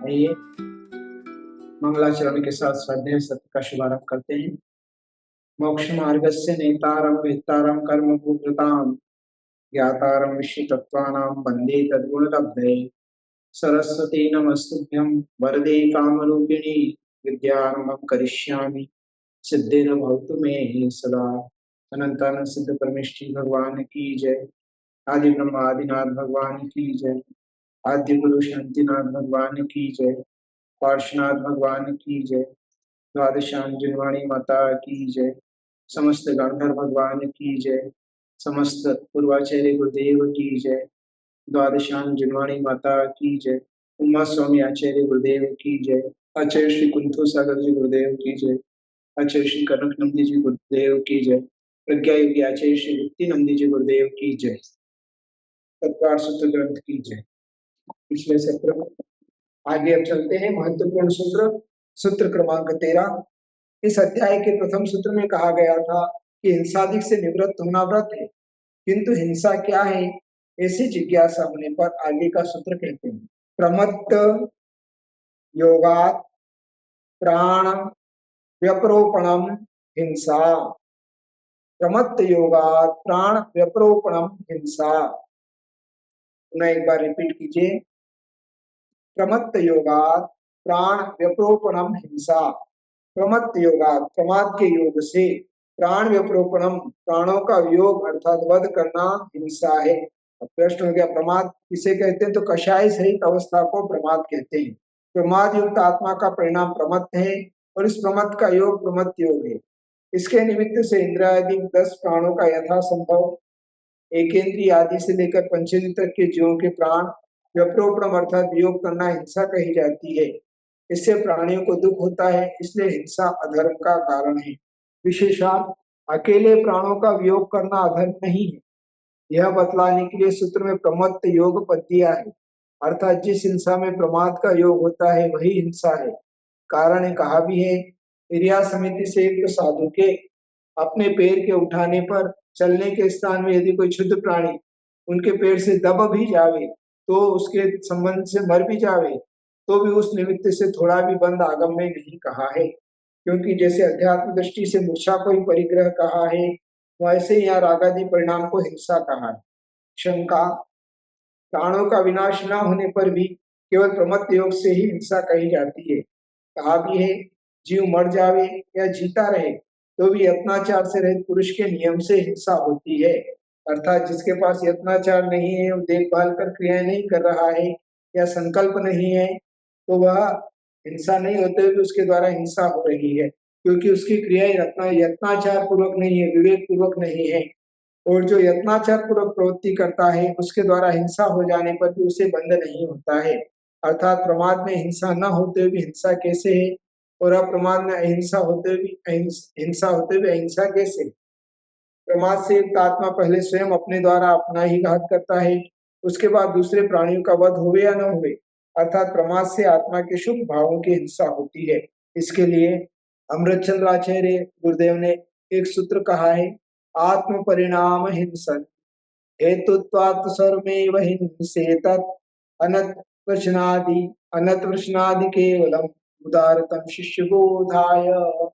आइए मंगलाचरण के साथ स्वाध्याय सत्र का शुभारंभ करते हैं। मोक्ष मार्गस्य नेतारं वेत्तारं कर्म भूकृतां ज्ञातारं विश्वतत्त्वानां वन्दे तद्गुणलब्धये। सरस्वती नमस्तुभ्यं वरदे कामरूपिणी विद्यारम्भं करिष्यामि सिद्धिर्भवतु मे सदा। अनंतानंद सिद्ध परमेष्ठी भगवान की जय। आदि ब्रह्म आदिनाथ भगवान की जय। आद्य गुरु शांतिनाथ भगवान की जय। पार्श्वनाथ भगवान की जय। द्वादशाम जिनवाणी माता की जय। समस्त गंधर्व भगवान की जय। समस्त पूर्वाचार्य गुरुदेव की जय। द्वादशाम जिनवाणी माता की जय। उमा स्वामी आचार्य गुरुदेव की जय। आचार्य श्री कुंथु सागर जी गुरुदेव की जय। आचार्य श्री कनक नंदी जी गुरुदेव की जय। प्रज्ञा योगी आचार्य श्री गुप्ती नंदी जी गुरुदेव की जय। तत्वार सूत्र ग्रंथ की जय। पिछले सत्र आगे अब चलते हैं। महत्वपूर्ण सूत्र, सूत्र क्रमांक 13। इस अध्याय के प्रथम सूत्र में कहा गया था कि हिंसादिक से निवृत्त होना व्रत है, किंतु हिंसा क्या है ऐसी जिज्ञासा होने पर आगे का सूत्र कहते हैं प्रमत्त योगात् प्राण व्यपरोपणम हिंसा। प्रमत्त योगात् प्राण व्यपरोपणम हिंसा। पुनः एक बार रिपीट कीजिए। प्रमत्त योगात् प्राण व्यपरोपणम हिंसा। प्रमत्त योगात् प्रमाद के योग से, प्राण व्यपरोपणम प्राणों का वियोग अर्थात वध करना हिंसा है। अब प्रश्न हो गया प्रमाद किसे कहते हैं, तो कषाय सहित अवस्था को प्रमाद कहते हैं। प्रमाद युक्त आत्मा का परिणाम प्रमत्त है और इस प्रमत्त का योग प्रमत्त योग है। इसके निमित्त से इंद्रियादि 10 प्राणों का यथा संभव एकेंद्रीय आदि से लेकर पंचेंद्रिय तक के जीवों के प्राण व्यपरोपणम अर्थात वियोग करना हिंसा कही जाती है। इससे प्राणियों को दुख होता है, इसलिए हिंसा अधर्म का कारण है। विशेषात अकेले प्राणों का वियोग करना अधर्म नहीं है, यह बतलाने के लिए सूत्र में प्रमत्त योग पद दिया है। अर्थात जिस हिंसा में प्रमाद का योग होता है वही हिंसा है। कारण कहा भी है, क्रिया समिति से एक साधु के अपने पैर के उठाने पर चलने के स्थान में यदि कोई क्षुद्र प्राणी उनके पैर से दब भी जावे तो उसके संबंध से मर भी जावे तो भी उस निमित्त से थोड़ा भी बंद आगम में नहीं कहा है, क्योंकि जैसे अध्यात्म दृष्टि से मूर्छा को ही परिग्रह कहा है, वैसे यहाँ रागादि परिणाम को हिंसा कहा है। शंका, प्राणों का विनाश न होने पर भी केवल प्रमत्त योग से ही हिंसा कही जाती है। कहा भी है, जीव मर जावे या जीता रहे तो भी यत्नाचार से रहित पुरुष के नियम से हिंसा होती है। अर्थात जिसके पास यत्नाचार नहीं है, वो देखभाल कर क्रियाएं नहीं कर रहा है या संकल्प नहीं है, तो वह हिंसा नहीं होते हुए उसके द्वारा हिंसा हो रही है, क्योंकि उसकी क्रियाएं यत्नाचार पूर्वक नहीं है, विवेक पूर्वक नहीं है। और जो यत्नाचार पूर्वक प्रवृत्ति करता है उसके द्वारा हिंसा हो जाने पर भी उसे बंध नहीं होता है। अर्थात प्रमाद में हिंसा न होते हुए भी हिंसा कैसे है और अप्रमाद में अहिंसा होते हुए भी हिंसा होते हुए अहिंसा कैसे। प्रमाद से युक्त आत्मा पहले स्वयं अपने द्वारा अपना ही घात करता है, उसके बाद दूसरे प्राणियों का वध हुए या न हुए, अर्थात प्रमाद से आत्मा के शुभ भावों की हिंसा होती है। इसके लिए अमृतचंद्राचार्य गुरुदेव ने एक सूत्र कहा है, आत्म परिणाम हिंसन हेतुत्वात् सर्वमेव हिंसेत अनत प्रश्नादि केवलम उदारतम शिष्य बोधाय।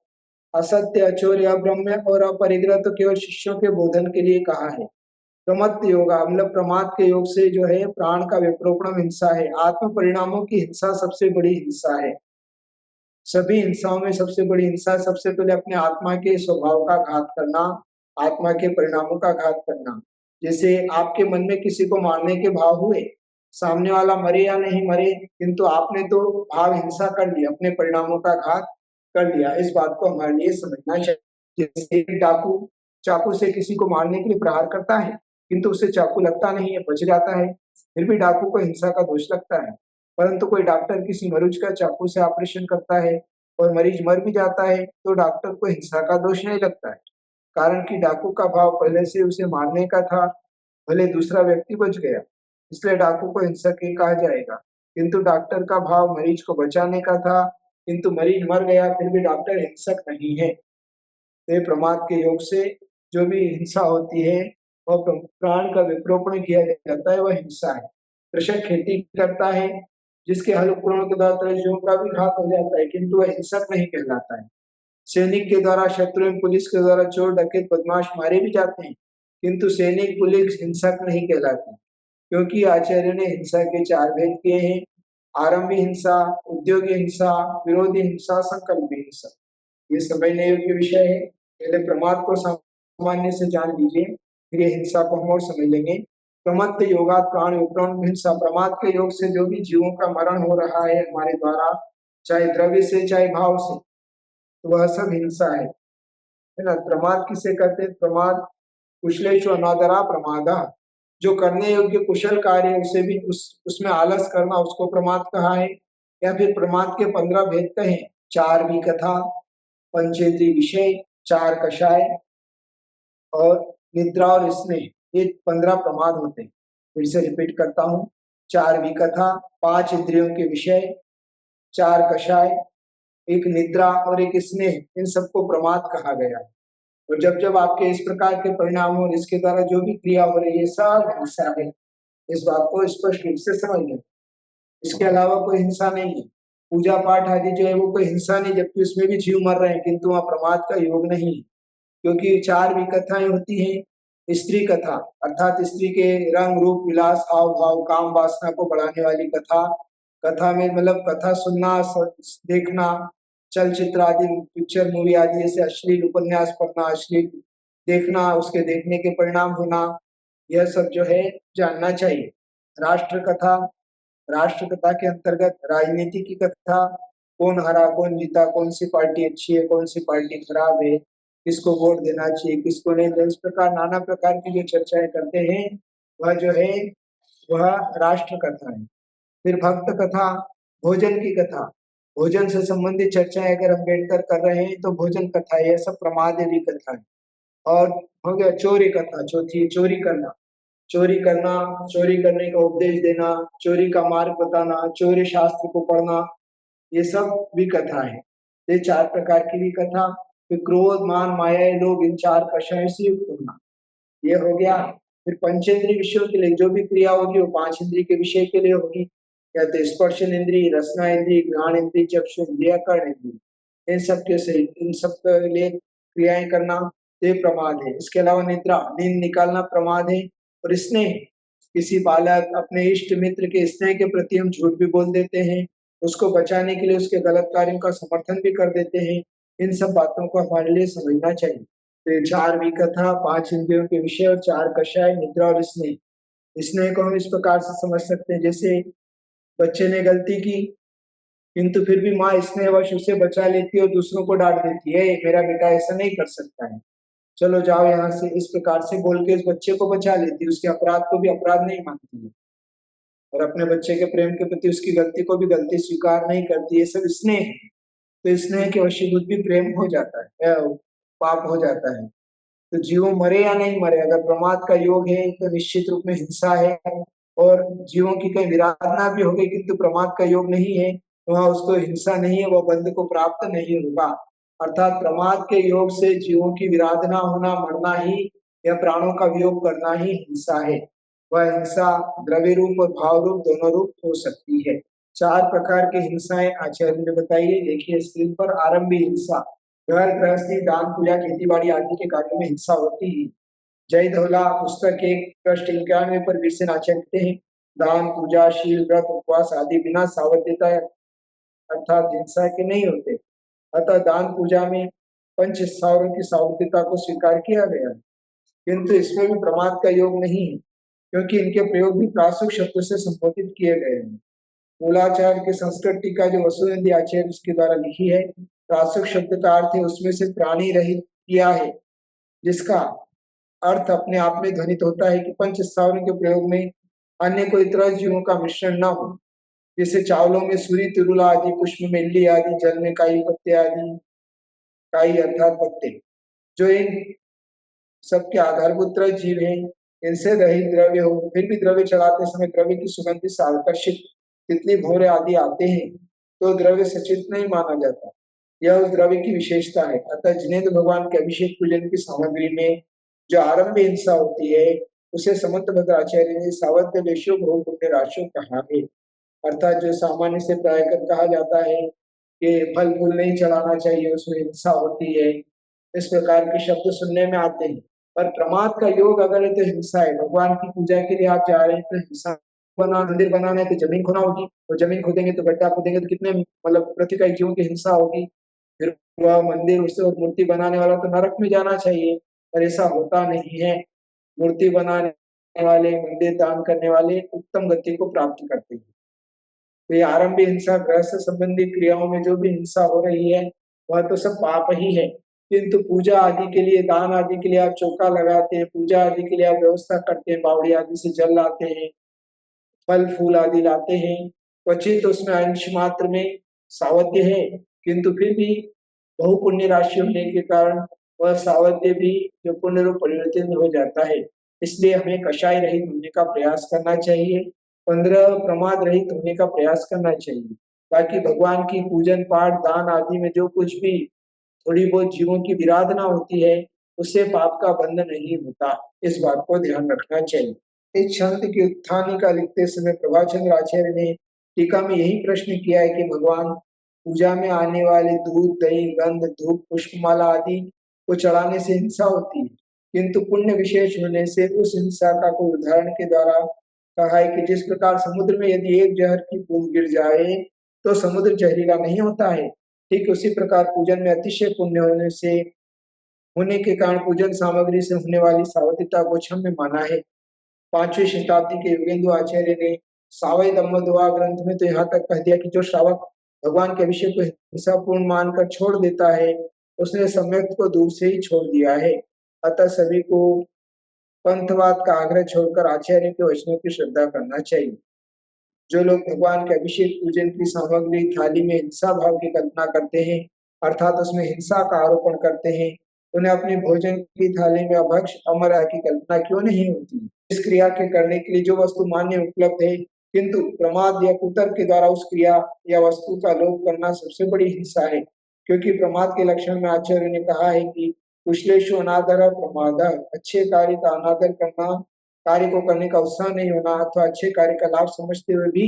असत्य, चौर्य, ब्रह्म और अपरिग्रह तो केवल शिष्यों के बोधन के लिए कहा है। प्रमत्त योगा मतलब प्रमाद के योग से जो है प्राण का विप्रोपणम हिंसा है। आत्म परिणामों की हिंसा सबसे बड़ी हिंसा है। सभी हिंसाओं में सबसे बड़ी हिंसा सबसे पहले अपने आत्मा के स्वभाव का घात करना, आत्मा के परिणामों का घात करना। जैसे आपके मन में किसी को मारने के भाव हुए, सामने वाला मरे या नहीं मरे, किंतु आपने तो भाव हिंसा कर लिया, अपने परिणामों का घात कर लिया। इस बात को हमारे लिए समझना चाहिए। जैसे एक डाकू चाकू से किसी को मारने के लिए प्रहार करता है, किंतु उसे चाकू लगता नहीं है, बच जाता है, फिर भी डाकू को हिंसा का दोष लगता है। परंतु कोई डॉक्टर किसी मरीज का चाकू से ऑपरेशन करता है और मरीज मर भी जाता है तो डॉक्टर को हिंसा का दोष नहीं लगता है, कारण कि डाकू का भाव पहले से उसे मारने का था, भले दूसरा व्यक्ति बच गया, इसलिए डाकू को हिंसक ही कहा जाएगा। किंतु डॉक्टर का भाव मरीज को बचाने का था, किंतु मरीज मर गया फिर भी डॉक्टर हिंसक नहीं है। तो प्रमाद के योग से जो भी हिंसा होती है और प्राण का विप्रोपण किया जाता है वह हिंसा है। कृषक खेती करता है जिसके हल उपकरणों के द्वारा जीवों का भी घात हो जाता है, किंतु वह हिंसक नहीं कहलाता है। सैनिक के द्वारा शत्रु एवं पुलिस के द्वारा चोर डकैत बदमाश मारे भी जाते हैं, किंतु सैनिक पुलिस हिंसक नहीं कहलाते, क्योंकि आचार्य ने हिंसा के चार भेद किए हैं: आरंभी हिंसा, उद्योगी हिंसा, विरोधी हिंसा, संकल्पी हिंसा। ये समझने योग्य विषय है। पहले प्रमाद को सामान्य से जान लीजिए, फिर ये हिंसा को हम और समझ लेंगे। प्रमत्त योगात् प्राण उपराम हिंसा। प्रमाद के योग से जो भी जीवों का मरण हो रहा है हमारे द्वारा, चाहे द्रव्य से चाहे भाव से, तो वह सब हिंसा है ना। प्रमाद किसे कहते हैं? प्रमाद कुशलेषु अनादरा प्रमादा। जो करने योग्य कुशल कार्य है उसे भी उसमें आलस करना, उसको प्रमाद कहा है। या फिर प्रमाद के 15 भेद कहें: चार भी कथा, पंचेंद्रिय विषय, चार कषाय और निद्रा और स्नेह, ये 15 प्रमाद होते हैं। फिर से रिपीट करता हूँ: चार भी कथा, 5 इंद्रियों के विषय, 4 कषाय, एक निद्रा और एक स्नेह, इन सबको प्रमाद कहा गया है। और जब जब आपके इस प्रकार के परिणाम हो, इसके द्वारा जो भी क्रिया हो रही है सब हिंसा है। इस बात को स्पष्ट रूप से समझ लें। इसके अलावा कोई हिंसा नहीं है। पूजा पाठ आदि जो है वो कोई हिंसा नहीं, जबकि उसमें भी जीव मर रहे हैं, किंतु वहाँ प्रमाद का योग नहीं है। क्योंकि चार भी कथाएं होती हैं: स्त्री कथा अर्थात स्त्री के रंग रूप विलास हाव भाव काम वासना को बढ़ाने वाली कथा। कथा में मतलब कथा सुनना, देखना, चलचित्र आदि, पिक्चर मूवी आदि जैसे अश्लील उपन्यास पढ़ना, अश्लील देखना, उसके देखने के परिणाम होना, यह सब जो है जानना चाहिए। राष्ट्र कथा, राष्ट्र कथा के अंतर्गत राजनीति की कथा, कौन हरा कौन जीता, कौन सी पार्टी अच्छी है कौन सी पार्टी खराब है, किसको वोट देना चाहिए किसको नहीं देना, इस प्रकार नाना प्रकार की जो चर्चाएं करते हैं वह जो है वह राष्ट्र कथा है। फिर भक्त कथा, भोजन की कथा, भोजन से संबंधित चर्चाएं अगर हम बैठकर कर रहे हैं तो भोजन कथा है, यह सब प्रमादवी कथा है। और हो गया चोरी कथा, चौथी चोरी करना, चोरी करना, चोरी करने का उपदेश देना, चोरी का मार्ग बताना, चोरी शास्त्र को पढ़ना, ये सब भी कथा है। ये 4 प्रकार की भी कथा। फिर क्रोध मान माया लोग, इन 4 कषायों से युक्त होना, ये हो गया। फिर पंचेंद्रिय विषयों के लिए जो भी क्रिया होगी वो 5 इंद्रिय के विषय के लिए होगी। या तो स्पर्शन इंद्रिय, रसना इंद्रिय, घ्राण इंद्रिय, चक्षु इंद्रिय, कर्ण इंद्रिय, इन सब के सहित इन सब के लिए क्रियाएं करना ये प्रमाद है। इसके अलावा निद्रा, नींद निकालना प्रमाद है। और स्नेह, किसी बालक अपने इष्ट मित्र के स्नेह के प्रति हम झूठ भी बोल देते हैं, उसको बचाने के लिए उसके गलत कार्यों का समर्थन भी कर देते हैं, इन सब बातों को हमारे लिए समझना चाहिए। फिर 4 भी कथा, 5 इंद्रियों के विषय और 4 कषाय, निद्रा और स्नेह। स्नेह को हम इस प्रकार से समझ सकते हैं, जैसे बच्चे ने गलती की किंतु फिर भी माँ स्नेहवश उसे बचा लेती है और दूसरों को डांट देती है, मेरा बेटा ऐसा नहीं कर सकता है, चलो जाओ यहाँ से, इस प्रकार से बोल के उस बच्चे को बचा लेती है, उसके अपराध को भी अपराध नहीं मानती है और अपने बच्चे के प्रेम के प्रति उसकी गलती को भी गलती स्वीकार नहीं करती है। सब स्नेह है। तो स्नेह के वशीभूत भी प्रेम हो जाता है, पाप हो जाता है। तो जीवों मरे या नहीं मरे, अगर प्रमाद का योग है तो निश्चित रूप में हिंसा है। और जीवों की कहीं विराधना भी हो गई किंतु प्रमाद का योग नहीं है तो वहां उसको हिंसा नहीं है, वह बंध को प्राप्त नहीं होगा। अर्थात प्रमाद के योग से जीवों की विराधना होना, मरना ही या प्राणों का वियोग करना ही हिंसा है। वह हिंसा द्रव्य रूप और भाव रूप दोनों रूप हो सकती है। 4 प्रकार की हिंसाएं आचार्य ने बताई है। देखिए स्क्रीन पर। आरंभी हिंसा, घर गृहस्थी दान पूजा खेती बाड़ी आदि के कार्यों में हिंसा होती है। जय धौला पुस्तक 1 पृष्ठ 91 पर वीरसेन आचार्य लिखते हैं, दान पूजा शील व्रत उपवास आदि बिना सावध्यता अर्थात हिंसा के नहीं होते। अतः दान पूजा में पंच स्थावरों की सावध्यता को स्वीकार किया गया है, किंतु इसमें भी प्रमाद का योग नहीं है, क्योंकि इनके प्रयोग भी प्रासुक शब्द से संबोधित किए गए हैं। मूलाचार्य के संस्कृत टीका जो वसुनंदी आचार्य इसके द्वारा लिखी है, प्रासुक शब्द का अर्थ है उसमें से प्राणी रहित किया है, जिसका अर्थ अपने आप में ध्वनित होता है कि पंच स्थावरों के प्रयोग में अन्य कोई तरह जीवों का मिश्रण न हो, जैसे चावलों में सूरी तिरुला आदि, पुष्प में इल्ली आदि, जल में काई पत्ते आदि, काई अर्थात पत्ते, जो इन सबके आधारभूत जीव हैं, इनसे रहित द्रव्य हो। फिर भी द्रव्य चढ़ाते समय द्रव्य की सुगंधि से आकर्षित तितली भौरे आदि आते हैं तो द्रव्य सचित नहीं माना जाता, यह उस द्रव्य की विशेषता है। अतः जिनेन्द्र भगवान के अभिषेक पूजन की सामग्री में जो आरंभ हिंसा होती है उसे समंत भद्राचार्य ने सावध्य देशो बहु पुण्य राशो कहा है। अर्थात जो सामान्य से प्रायः कहा जाता है कि फल फूल नहीं चढ़ाना चाहिए, उसमें हिंसा होती है, इस प्रकार के शब्द सुनने में आते हैं। पर प्रमाद का योग अगर है तो हिंसा है। भगवान की पूजा के लिए आप जा रहे हैं तो हिंसा, बना मंदिर बनाना है तो जमीन खोना होगी, तो जमीन खोदेंगे तो गड्ढा खोदेंगे तो कितने मतलब प्रतिका जीवों की हिंसा होगी। फिर वह मंदिर उससे और मूर्ति बनाने वाला तो नरक में जाना चाहिए, पर ऐसा होता नहीं है। मूर्ति बनाने वाले, मंदिर दान करने वाले उत्तम गति को प्राप्त करते हैं। तो ये आरंभिक हिंसा, गृहस्थ संबंधी क्रियाओं में जो भी हिंसा हो रही है वह तो सब पाप ही है। किंतु पूजा आदि के लिए, दान आदि के लिए आप चौका लगाते हैं, पूजा आदि के लिए आप व्यवस्था करते हैं, बावड़ी आदि से जल लाते हैं, फल फूल आदि लाते हैं, क्वचित उसमें अंश मात्र में सावध्य है, किंतु फिर भी बहु पुण्य राशि होने के कारण वह सावध्य भी जो पुण्य रूप परिवर्तित हो जाता है। इसलिए हमें कषाय रहित होने का प्रयास करना चाहिए, 15 प्रमाद रहित होने का प्रयास करना चाहिए, ताकि भगवान की पूजन पाठ दान आदि में जो कुछ भी थोड़ी बहुत जीवों की विराधना होती है उससे पाप का बंध नहीं होता। इस बात को ध्यान रखना चाहिए। इस छंद की उत्थानी का लिखते समय प्रभाचंद्र आचार्य ने टीका में यही प्रश्न किया है कि भगवान पूजा में आने वाले दूध दही गंध धूप पुष्पमाला आदि को चढ़ाने से हिंसा होती है, किंतु पुण्य विशेष होने से उस हिंसा का कोई उदाहरण के द्वारा कहा है कि जिस प्रकार समुद्र में यदि एक जहर की बूंद गिर जाए तो समुद्र जहरीला नहीं होता है, ठीक उसी प्रकार पूजन में अतिशय पुण्य होने के कारण पूजन सामग्री से होने वाली सावधिता को क्षम्य माना है। 5वीं शताब्दी के योगेंद्र आचार्य ने सावय दम्मोदवा ग्रंथ में तो यहाँ तक कह दिया कि जो श्रावक भगवान के अभिषेक को हिंसापूर्ण मानकर छोड़ देता है उसने सम्यक को दूर से ही छोड़ दिया है। अतः सभी को पंथवाद का आग्रह छोड़कर आचार्य के वचनों की श्रद्धा करना चाहिए। जो लोग भगवान के अभिषेक पूजन की सामग्री थाली में हिंसा भाव की कल्पना करते हैं, अर्थात उसमें हिंसा का आरोपण करते हैं, उन्हें अपनी भोजन की थाली में अभक्ष अमरा की कल्पना क्यों नहीं होती। इस क्रिया के करने के लिए जो वस्तु मान्य उपलब्ध है, किंतु प्रमाद या कुतर्क के द्वारा उस क्रिया या वस्तु का लोप करना सबसे बड़ी हिंसा है, क्योंकि प्रमाद के लक्षण में आचार्य ने कहा है कि कुशलेशु अनादर प्रमाद, अच्छे कार्य का अनादर करना, कार्य को करने का उत्साह नहीं होना अथवा अच्छे कार्य का लाभ समझते हुए भी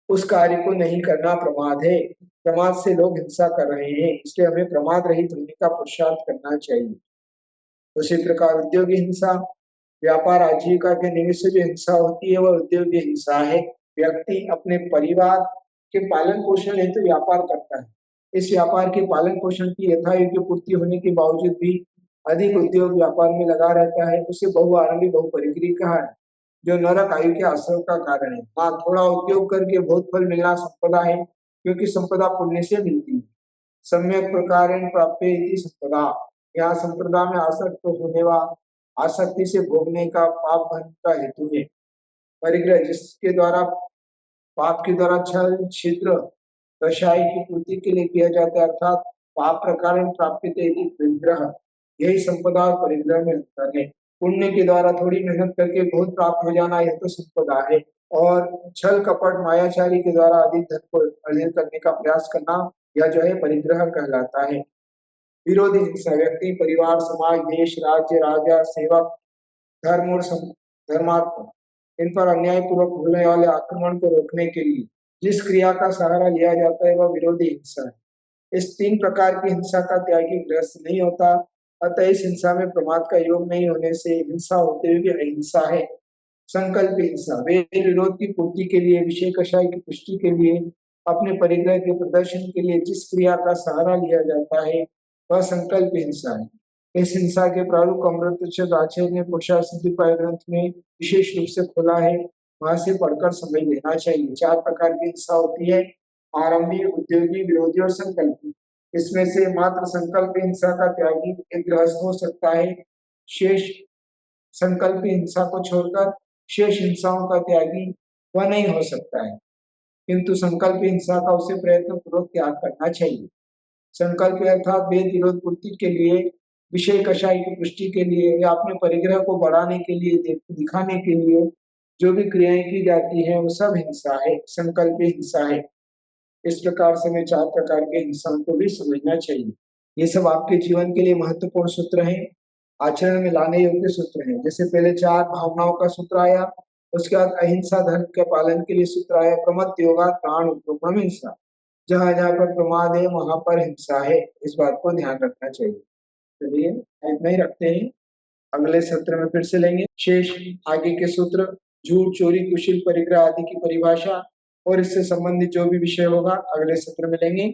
उस कार्य को नहीं करना प्रमाद है। प्रमाद से लोग हिंसा कर रहे हैं, इसलिए हमें प्रमाद रहित होने का पुरुषार्थ करना चाहिए। उसी प्रकार उद्योगी हिंसा, व्यापार आजीविका के निमित्त से जो हिंसा होती है वह उद्योगी हिंसा है। व्यक्ति अपने परिवार के पालन पोषण हेतु व्यापार करता है, इस व्यापार के पालन पोषण की यथायोग्य पूर्ति होने के बावजूद भी अधिक उद्योग व्यापार में लगा रहता है, उसे बहुआरंभी बहुपरिग्रही कहा है, जो नरक आयु के आश्रय का कारण है। हाँ, थोड़ा उद्योग करके बहुत फल मिलना संपदा है, क्योंकि संपदा पुण्य से मिलती है। सम्यक प्रकार प्राप्य इति संपदा, यहाँ संपदा में आसक्त होने व आसक्ति से भोगने का पाप धन का हेतु है। परिग्रह, जिसके द्वारा पाप के द्वारा छल छिद्र कषाय की पूर्ति के लिए किया जाता है, अर्थात पाप प्रकार प्राप्ति परिग्रह, यही संपदा और परिग्रह में अंतर है। पुण्य के द्वारा थोड़ी मेहनत करके बहुत प्राप्त हो जाना यह तो संपदा है, और छल कपट मायाचारी के द्वारा अधिक धन को अर्जित करने का प्रयास करना यह जो है परिग्रह कहलाता है। विरोधी हिंसा, व्यक्ति परिवार समाज देश राज्य राजा सेवक धर्म और धर्मात्मा इन पर अन्याय पूर्वक होने वाले आक्रमण को रोकने के लिए जिस क्रिया का सहारा लिया जाता है वह विरोधी हिंसा है। इस 3 प्रकार की हिंसा का त्यागी ग्रस्त नहीं होता, अतः इस हिंसा में प्रमाद का योग नहीं होने से हिंसा होते हुए भी अहिंसा है। संकल्प हिंसा, वेद विरोध की पूर्ति के लिए, विषय कषाय की पुष्टि के लिए, अपने परिग्रह के प्रदर्शन के लिए जिस क्रिया का सहारा लिया जाता है वह संकल्प हिंसा है। इस हिंसा के प्रारूप अमृतचंद आचार्य ने पुरुषार्थ सिद्धिपाय ग्रंथ में विशेष रूप से खोला है, वहां से पढ़कर समझ लेना चाहिए। 4 प्रकार की हिंसा होती है, आरंभी, उद्योगी, विरोधी और संकल्पी। इसमें से मात्र संकल्प हिंसा का त्यागी एक गृहस्थ हो सकता है, शेष संकल्प हिंसा को छोड़कर शेष हिंसाओं का त्यागी वह नहीं हो सकता है, किंतु संकल्प हिंसा का उसे प्रयत्न पूर्वक त्याग करना चाहिए। संकल्प अर्थात वेद विरोध पूर्ति के लिए, विषय कषाय की पुष्टि के लिए या अपने परिग्रह को बढ़ाने के लिए, दिखाने के लिए जो भी क्रियाएं की जाती हैं वो सब हिंसा है, संकल्प हिंसा है। इस प्रकार से हमें 4 प्रकार के हिंसा को भी समझना चाहिए। ये सब आपके जीवन के लिए महत्वपूर्ण सूत्र हैं, आचरण में लाने योग्य सूत्र हैं। जैसे पहले 4 भावनाओं का सूत्र आया, उसके बाद अहिंसा धर्म के पालन के लिए सूत्र आया प्रमत्त योगा प्राण उपक्रम हिंसा। जहां जहां पर प्रमाद है वहां पर हिंसा है, इस बात को ध्यान रखना चाहिए। चलिए इतना ही रखते हैं, अगले सत्र में फिर से लेंगे शेष आगे के सूत्र, झूठ चोरी कुशील परिग्रह आदि की परिभाषा और इससे संबंधित जो भी विषय होगा अगले सत्र में लेंगे।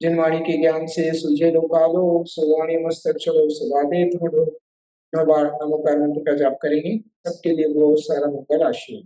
जिन वाणी के ज्ञान से सुझे लोकालो सुवाणी मस्तक्षरो सुवादे थोड़ो 9 बार नमोकार मंत्र का जाप करेंगे। सबके लिए बहुत सारा मंगल आशीर्वाद।